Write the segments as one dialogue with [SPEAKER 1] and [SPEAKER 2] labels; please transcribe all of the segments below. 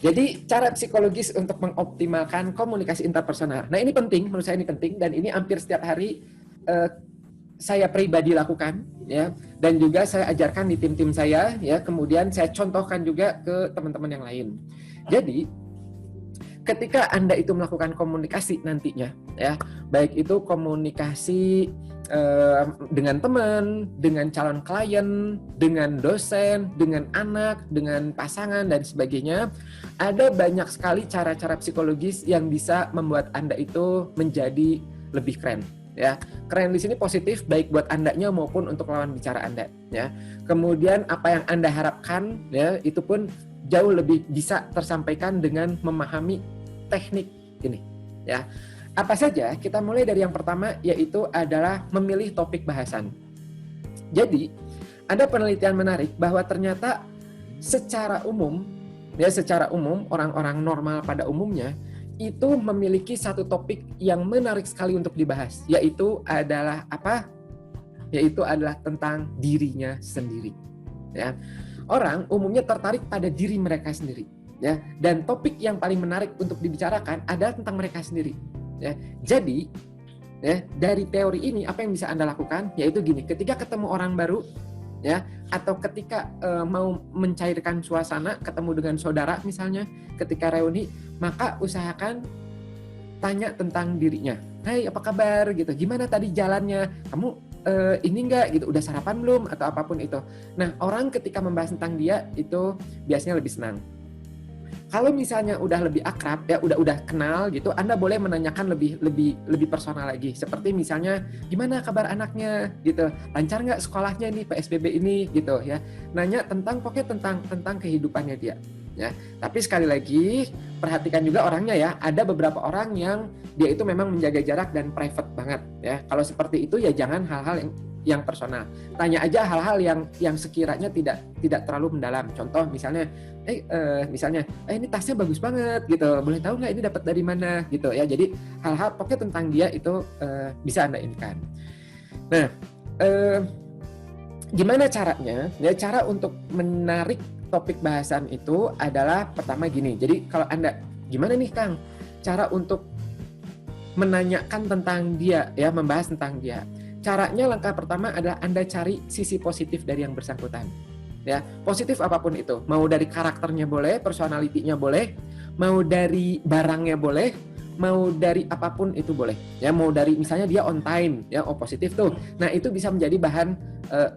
[SPEAKER 1] Jadi cara psikologis untuk mengoptimalkan komunikasi interpersonal. Nah ini penting, menurut saya ini penting, dan ini hampir setiap hari saya pribadi lakukan, ya, dan juga saya ajarkan di tim-tim saya, ya, kemudian saya contohkan juga ke teman-teman yang lain. Jadi ketika Anda itu melakukan komunikasi nantinya, ya, baik itu komunikasi dengan teman, dengan calon klien, dengan dosen, dengan anak, dengan pasangan, dan sebagainya, ada banyak sekali cara-cara psikologis yang bisa membuat Anda itu menjadi lebih keren. Ya, keren di sini positif baik buat Andanya maupun untuk lawan bicara Anda. Ya, kemudian apa yang Anda harapkan, ya, itu pun jauh lebih bisa tersampaikan dengan memahami teknik ini. Ya. Apa saja? Kita mulai dari yang pertama, yaitu adalah memilih topik bahasan. Jadi, ada penelitian menarik bahwa ternyata secara umum orang-orang normal pada umumnya itu memiliki satu topik yang menarik sekali untuk dibahas, yaitu adalah apa? Yaitu adalah tentang dirinya sendiri. Ya. Orang umumnya tertarik pada diri mereka sendiri. Ya, dan topik yang paling menarik untuk dibicarakan adalah tentang mereka sendiri. Ya, jadi, ya, dari teori ini apa yang bisa Anda lakukan? Yaitu gini, ketika ketemu orang baru, ya, atau ketika mau mencairkan suasana, ketemu dengan saudara misalnya, ketika reuni, maka usahakan tanya tentang dirinya. Hai, apa kabar? Gitu. Gimana tadi jalannya? Kamu ini enggak? Gitu. Udah sarapan belum? Atau apapun itu. Nah, orang ketika membahas tentang dia itu biasanya lebih senang. Kalau misalnya udah lebih akrab, ya udah kenal gitu, Anda boleh menanyakan lebih personal lagi. Seperti misalnya, gimana kabar anaknya gitu, lancar nggak sekolahnya nih PSBB ini gitu ya. Nanya pokoknya tentang kehidupannya dia. Ya. Tapi sekali lagi perhatikan juga orangnya ya. Ada beberapa orang yang dia itu memang menjaga jarak dan private banget ya. Kalau seperti itu ya jangan hal-hal yang personal. Tanya aja hal-hal yang sekiranya tidak terlalu mendalam. Contoh misalnya ini tasnya bagus banget gitu. Boleh tahu nggak ini dapat dari mana gitu ya. Jadi hal-hal pokoknya tentang dia itu bisa Anda inikan. Nah, gimana caranya? Ya, cara untuk menarik topik bahasan itu adalah pertama gini. Jadi kalau Anda gimana nih Kang? Cara untuk menanyakan tentang dia ya, membahas tentang dia. Caranya langkah pertama adalah Anda cari sisi positif dari yang bersangkutan. Ya, positif apapun itu. Mau dari karakternya boleh, personality-nya boleh, mau dari barangnya boleh, mau dari apapun itu boleh. Ya, mau dari misalnya dia on time, ya, oh positif tuh. Nah, itu bisa menjadi bahan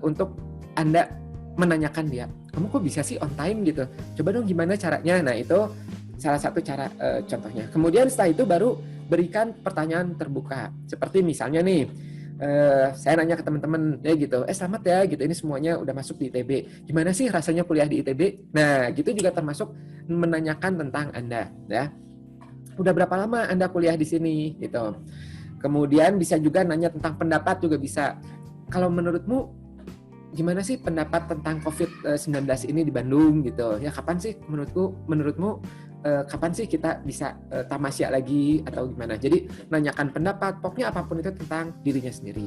[SPEAKER 1] untuk Anda menanyakan dia. Kamu kok bisa sih on time gitu? Coba dong gimana caranya? Nah, itu salah satu cara contohnya. Kemudian setelah itu baru berikan pertanyaan terbuka. Seperti misalnya nih, saya nanya ke teman-teman ya gitu, selamat ya gitu, ini semuanya udah masuk di ITB, gimana sih rasanya kuliah di ITB? Nah gitu juga termasuk menanyakan tentang Anda ya, udah berapa lama Anda kuliah di sini gitu. Kemudian bisa juga nanya tentang pendapat juga bisa, kalau menurutmu gimana sih pendapat tentang COVID-19 ini di Bandung gitu ya, kapan sih menurutmu kapan sih kita bisa tamasya lagi atau gimana. Jadi nanyakan pendapat, pokoknya apapun itu tentang dirinya sendiri.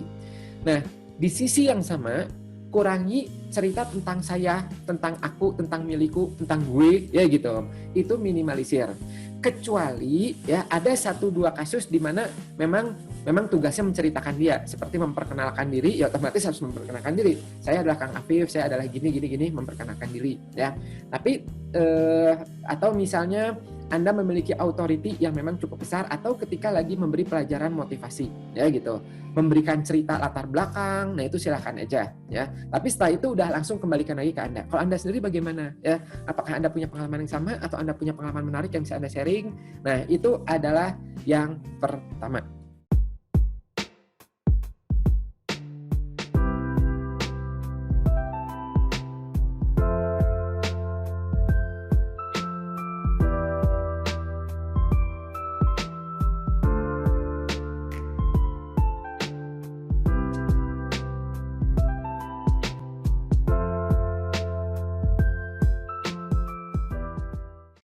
[SPEAKER 1] Nah, di sisi yang sama, kurangi cerita tentang saya, tentang aku, tentang milikku, tentang gue, ya gitu. Itu minimalisir. Kecuali ya ada 1-2 kasus di mana memang tugasnya menceritakan dia, seperti memperkenalkan diri, ya otomatis harus memperkenalkan diri. Saya adalah Kang Afif, saya adalah gini, memperkenalkan diri, ya. Tapi atau misalnya Anda memiliki authority yang memang cukup besar, atau ketika lagi memberi pelajaran motivasi, ya gitu, memberikan cerita latar belakang, nah itu silakan aja, ya. Tapi setelah itu udah langsung kembalikan lagi ke Anda. Kalau Anda sendiri bagaimana, ya? Apakah Anda punya pengalaman yang sama atau Anda punya pengalaman menarik yang bisa Anda sharing? Nah itu adalah yang pertama.